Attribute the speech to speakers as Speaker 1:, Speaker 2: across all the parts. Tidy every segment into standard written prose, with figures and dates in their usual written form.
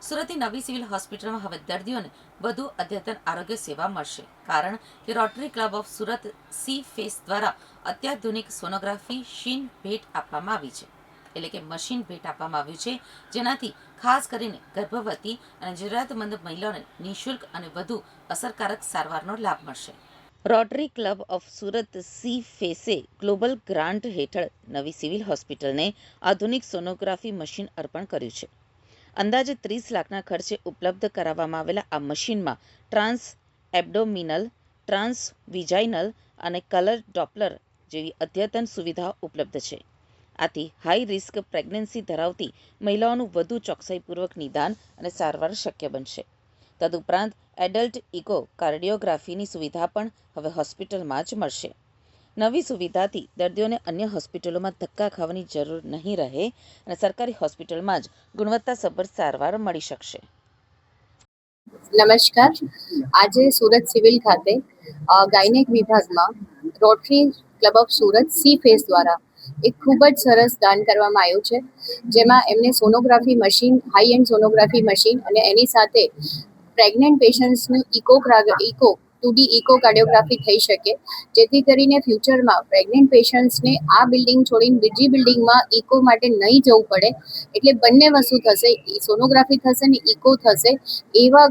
Speaker 1: સુરતની નવી સિવિલ હોસ્પિટલમાં હવે દર્દીઓને વધુ અદ્યતન આરોગ્ય સેવા મળશે, કારણ કે rotary club of Surat C face દ્વારા અત્યાધુનિક સોનોગ્રાફી મશીન ભેટ આપવામાં આવી છે. એટલે કે મશીન ભેટ આપવામાં આવ્યું છે, જેનાથી ખાસ કરીને ગર્ભવતી અને જરૂરિયાતમંદ મહિલાઓને નિઃશુલ્ક અને વધુ અસરકારક સારવારનો લાભ મળશે. Rotary club of Surat sea ફેસે ગ્લોબલ ગ્રાન્ટ હેઠળ નવી સિવિલ હોસ્પિટલને આધુનિક સોનોગ્રાફી મશીન અર્પણ કર્યું છે. અંદાજે 30 લાખના ખર્ચે ઉપલબ્ધ કરાવવામાં આવેલા આ મશીનમાં ટ્રાન્સ એબ્ડોમિનલ, ટ્રાન્સ વિજાઇનલ અને કલર ડોપલર જેવી અદ્યતન સુવિધાઓ ઉપલબ્ધ છે. આથી હાઈ રિસ્ક પ્રેગ્નન્સી ધરાવતી મહિલાઓનું વધુ ચોકસાઈપૂર્વક નિદાન અને સારવાર શક્ય બનશે. તદુપરાંત એડલ્ટ ઇકો કાર્ડિયોગ્રાફીની સુવિધા પણ હવે હોસ્પિટલમાં જ મળશે. નવી સુવિધાથી દર્દીઓને અન્ય હોસ્પિટલોમાં ધક્કા ખાવાની જરૂર નહીં રહે અને સરકારી હોસ્પિટલમાં જ ગુણવત્તાસભર સારવાર મળી શકશે.
Speaker 2: નમસ્કાર. આજે સુરત સિવિલ ખાતે ગાયનેક વિભાગમાં rotary club of Surat C face દ્વારા એક ખૂબ જ સરસ દાન કરવામાં આવ્યું છે, જેમાં એમને sonography machine, high and sonography machine અને એની સાથે pregnant પેશન્ટ્સનું eco 2D eco cardiography થઈ શકે, જેથી કરીને ફ્યુચરમાં પ્રેગ્નન્ટ પેશન્ટ્સને આ બિલ્ડિંગ છોડીને બીજી બિલ્ડિંગમાં ઇકો માટે નહીં જવું પડે. એટલે બંને વસ્તુ થશે, સોનોગ્રાફી થશે ને ઇકો થશે. એવા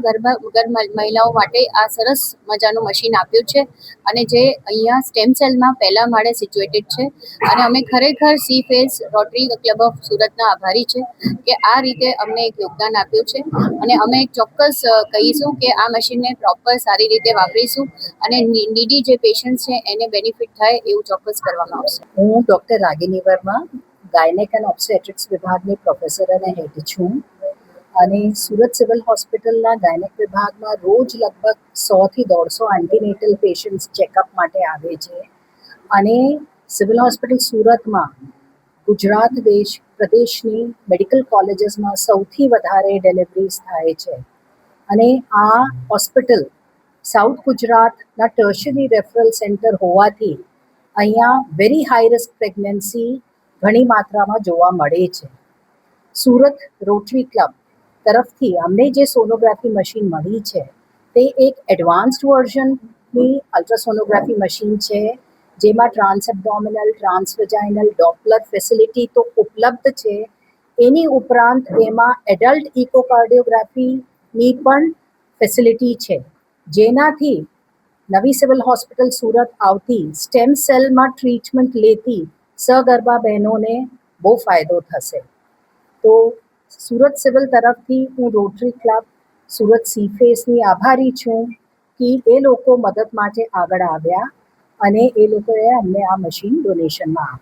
Speaker 2: મહિલાઓ માટે આ સરસ મજાનું મશીન આપ્યું છે, અને જે અહીંયા સ્ટેમ સેલમાં પહેલા માળે સિચ્યુએટેડ છે. અને અમે ખરેખર C face rotary club of સુરતના આભારી છે કે આ રીતે અમને એક યોગદાન આપ્યું છે. અને અમે ચોક્કસ કહીશું કે આ મશીનને પ્રોપર સારી રીતે વાપરીશું અને નીડી જે પેશન્ટ છે એને બેનિફિટ થાય એવું ચોક્કસ કરવામાં આવશે.
Speaker 3: હું doctor Ragini Verma, gynaec and obstetrics વિભાગની પ્રોફેસર અને હેડ છું. અને સુરત સિવિલ હોસ્પિટલના ગાયનેક વિભાગમાં રોજ લગભગ 100થી 150 એન્ટીનેટલ પેશન્ટ્સ ચેકઅપ માટે આવે છે. અને સિવિલ હોસ્પિટલ સુરતમાં ગુજરાત પ્રદેશની મેડિકલ કોલેજીસમાં સૌથી વધારે ડિલિવરીઝ થાય છે. અને આ હોસ્પિટલ સાઉથ ગુજરાતના ટર્શરી રેફરલ સેન્ટર હોવાથી અહીંયા વેરી હાઈ રિસ્ક પ્રેગ્નન્સી ઘણી માત્રામાં જોવા મળે છે. સુરત રોટરી ક્લબ તરફથી અમને જે સોનોગ્રાફી મશીન મળી છે તે એક એડવાન્સ્ડ વર્ઝનની અલ્ટ્રાસોનોગ્રાફી મશીન છે, જેમાં trans abdominal, trans વેજાઇનલ, Doppler facility તો ઉપલબ્ધ છે. એની ઉપરાંત એમાં એડલ્ટ ઇકોકાર્ડિયોગ્રાફીની પણ ફેસિલિટી છે, જેનાથી નવી સિવિલ હોસ્પિટલ સુરત આવતી સ્ટેમ સેલમાં ટ્રીટમેન્ટ લેતી સગર્ભા બહેનોને બહુ ફાયદો થશે. તો સુરત સિવિલ તરફથી હું રોટરી ક્લબ સુરત સી ફેસની આભારી છું કે એ લોકો મદદ માટે આગળ આવ્યા અને એ લોકોએ અમને આ મશીન ડોનેશનમાં આપ્યું.